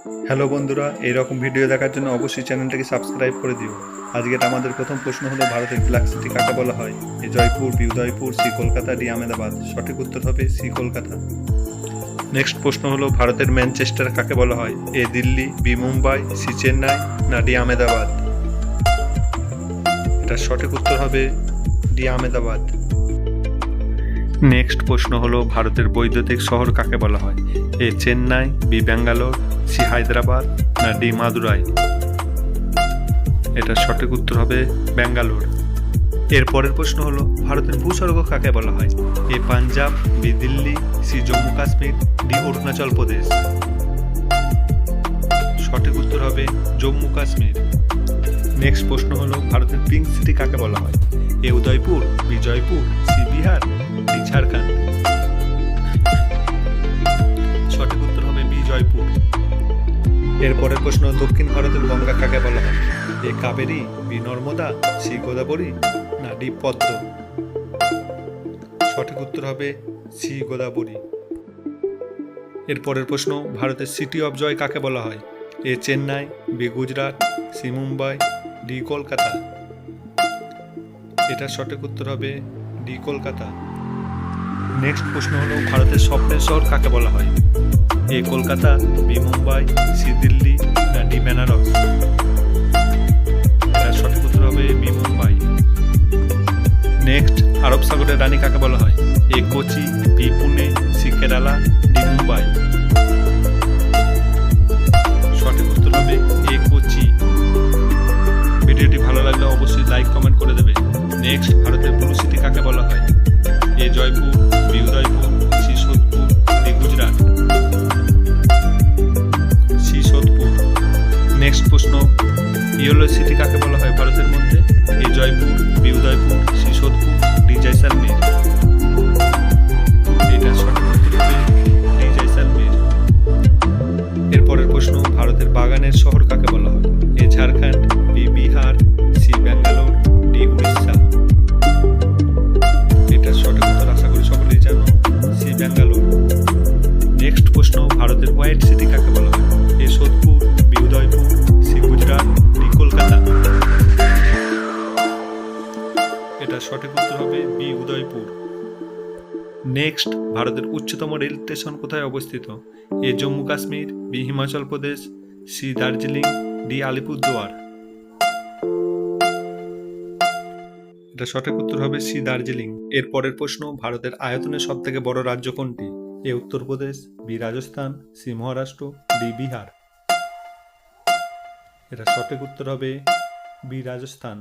Hello বন্ধুরা, এইরকম video দেখার জন্য অবশ্যই চ্যানেলটাকে সাবস্ক্রাইব করে দিও। আজকের আমাদের প্রথম প্রশ্ন হলো ভারতের ব্ল্যাক সিটি কাকে বলা হয়? A Jaipur, B Udaipur, C Kolkata, D Ahmedabad. সঠিক উত্তর হবে সি কলকাতা। নেক্সট প্রশ্ন হলো ভারতের ম্যানচেস্টার কাকে বলা হয়? এ দিল্লি, বি মুম্বাই, সি চেন্নাই, না ডি আহমেদাবাদ। এটা সঠিক উত্তর হবে ডি আহমেদাবাদ। নেক্সট প্রশ্ন হলো ভারতের বৈদ্যুতিক শহর কাকে বলা হয়? A Chennai, B Bangalore, C Hyderabad, না ডি মাদুরাই। এটা সঠিক উত্তর হবে ব্যাঙ্গালোর। এর পরের প্রশ্ন হলো ভারতের ভূস্বর্গ কাকে বলা হয়? A Punjab, B Delhi, C Jammu Kashmir, D Arunachal Pradesh. সঠিক উত্তর হবে জম্মু কাশ্মীর। নেক্সট প্রশ্ন হলো ভারতের পিঙ্ক সিটি কাকে বলা হয়? A Udaipur, B Jaipur, C Bihar, D Jharkhand. সঠিক উত্তর হবে বি জয়পুর। এরপরের প্রশ্ন দক্ষিণ ভারতের গঙ্গা কাকে বলা হয়? এ কাবেরী, বি নর্মদা, সি গোদাবরী, না ডি পদ্ম। সঠিক উত্তর হবে সি গোদাবরী। এরপরের প্রশ্ন ভারতের সিটি অফ জয় কাকে বলা হয়? A Chennai, B Gujarat, C Mumbai, D Kolkata. এটা সঠিক উত্তর হবে ডি কলকাতা। নেক্সট প্রশ্ন হলো ভারতের স্বপ্নের শহর কাকে বলা হয়? এ কলকাতা, বি মুম্বাই, সি দিল্লি, না ডি বেনারস। এটা সঠিক উত্তর হবে বি মুম্বাই। নেক্সট আরব সাগরের রানী কাকে বলা হয়? A Kochi, B Pune, C Kerala, D Mumbai. সঠিক উত্তর হবে এ কোচি। ভিডিওটি ভালো লাগলে অবশ্যই লাইক কমেন্ট করে দেবে। নেক্সট ভারতের ব্লু সিটি কাকে বলা হয়? A Jaipur, B Udaipur, C Sodepur, D Gujarat. C Sodepur. Next প্রশ্ন ইয়েলো সিটি কাকে বলা হয় ভারতের মধ্যে? A Jaipur, B Udaipur, C Sodepur, D Jaisalmer. এটা সঠিক উত্তর হবে ডি জয়সালমের। এরপরের প্রশ্ন ভারতের বাগানের শহর কাকে বলা হয়? A Jharkhand, B Bihar, C Bangalore, D Orissa. এটা সঠিক উত্তর আশা করি সকলেই জানো, সি ব্যাঙ্গালোর। নেক্সট প্রশ্ন ভারতের হোয়াইট সিটি কাকে বলা হয়? A Sodepur, B Udaipur, C Gujarat, D Kolkata. এটা সঠিক উত্তর হবে বি উদয়পুর। নেক্সট ভারতের উচ্চতম রেল স্টেশন কোথায় অবস্থিত? এ Jammu Kashmir, B Himachal Pradesh, C Darjeeling, D Alipurduar. এটা সঠিক উত্তর হবে সি দার্জিলিং। এর পরের প্রশ্ন ভারতের আয়তনে সব থেকে বড় রাজ্য কোনটি? A Uttar Pradesh, B Rajasthan, C Maharashtra, D Bihar. এটা সঠিক উত্তর হবে বি রাজস্থান।